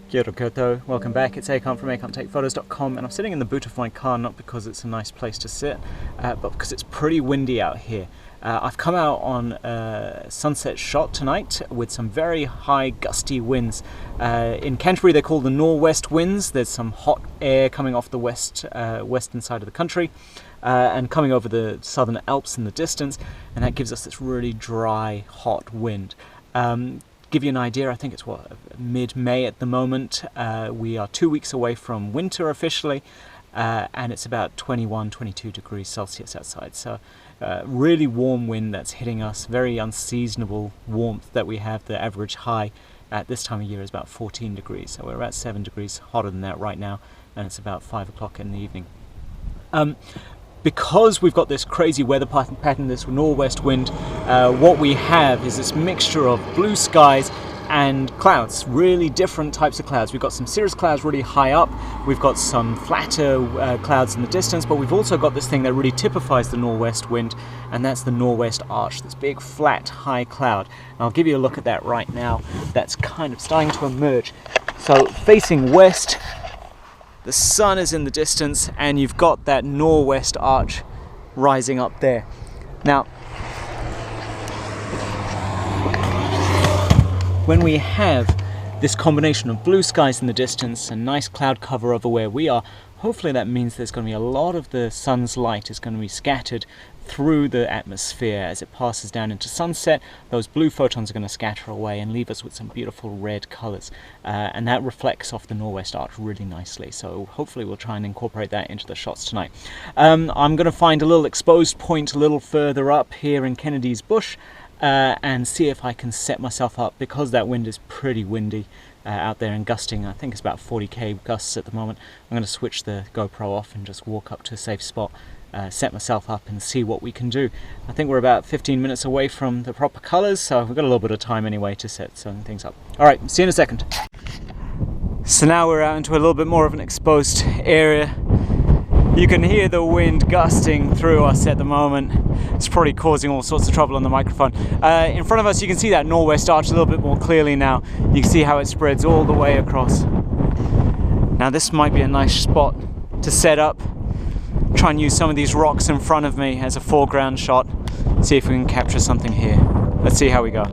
Kia ora koutou, welcome back. It's Ekant from EkantTakePhotos.com, and I'm sitting in the boot of my car not because it's a nice place to sit, but because it's pretty windy out here. I've come out on a sunset shot tonight with some very high gusty winds. In Canterbury they're called the northwest winds. There's some hot air coming off the western side of the country and coming over the southern Alps in the distance, and that gives us this really dry, hot wind. Give you an idea, I think it's mid-May at the moment. We are 2 weeks away from winter officially, and it's about 21-22 degrees Celsius outside. So really warm wind that's hitting us, very unseasonable warmth that we have. The average high at this time of year is about 14 degrees, so we're about 7 degrees hotter than that right now, and it's about 5 o'clock in the evening. Because we've got this crazy weather pattern, this northwest wind, what we have is this mixture of blue skies and clouds, really different types of clouds. We've got some cirrus clouds really high up, we've got some flatter clouds in the distance, but we've also got this thing that really typifies the northwest wind, and that's the northwest arch, this big flat high cloud. And I'll give you a look at that right now. That's kind of starting to emerge. So facing west, the sun is in the distance, and you've got that northwest arch rising up there. Now, when we have this combination of blue skies in the distance and nice cloud cover over where we are, hopefully that means there's going to be a lot of the sun's light is going to be scattered through the atmosphere. As it passes down into sunset, those blue photons are going to scatter away and leave us with some beautiful red colors, and that reflects off the northwest arch really nicely. So hopefully we'll try and incorporate that into the shots tonight. I'm going to find a little exposed point a little further up here in Kennedy's bush and see if I can set myself up, because that wind is pretty windy out there and gusting. I think it's about 40k gusts at the moment. I'm going to switch the GoPro off and just walk up to a safe spot, set myself up and see what we can do. I think we're about 15 minutes away from the proper colors, so we've got a little bit of time anyway to set some things up. Alright, see you in a second. So now we're out into a little bit more of an exposed area. You can hear the wind gusting through us at the moment. It's probably causing all sorts of trouble on the microphone. In front of us you can see that northwest arch a little bit more clearly now. You can see how it spreads all the way across. Now this might be a nice spot to set up. Try and use some of these rocks in front of me as a foreground shot. See if we can capture something here. Let's see how we go.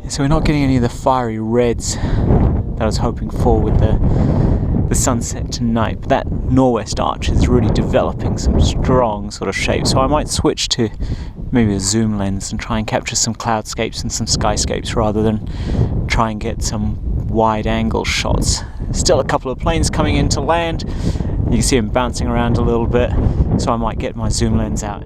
So we're not getting any of the fiery reds that I was hoping for with the sunset tonight, but that northwest arch is really developing some strong sort of shapes. So I might switch to maybe a zoom lens and try and capture some cloudscapes and some skyscapes rather than try and get some wide angle shots. Still a couple of planes coming in to land. You can see them bouncing around a little bit, so I might get my zoom lens out.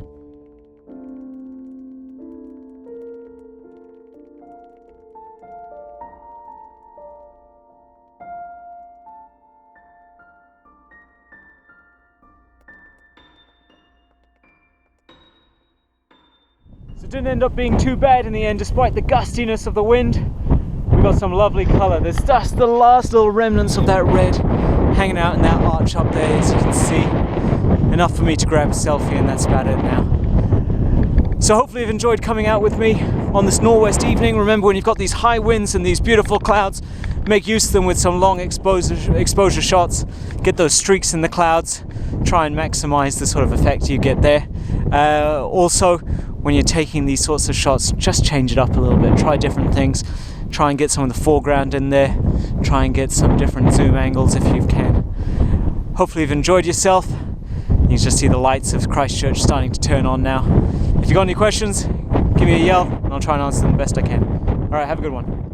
So it didn't end up being too bad in the end, despite the gustiness of the wind. We got some lovely colour. There's just the last little remnants of that red hanging out in that arch up there, as you can see. Enough for me to grab a selfie, and that's about it now. So hopefully you've enjoyed coming out with me on this northwest evening. Remember, when you've got these high winds and these beautiful clouds, make use of them with some long exposure shots. Get those streaks in the clouds. Try and maximize the sort of effect you get there. Also, when you're taking these sorts of shots, just change it up a little bit. Try different things. Try and get some of the foreground in there. Try and get some different zoom angles if you can. Hopefully you've enjoyed yourself. You can just see the lights of Christchurch starting to turn on now. If you've got any questions, give me a yell and I'll try and answer them the best I can. Alright, have a good one.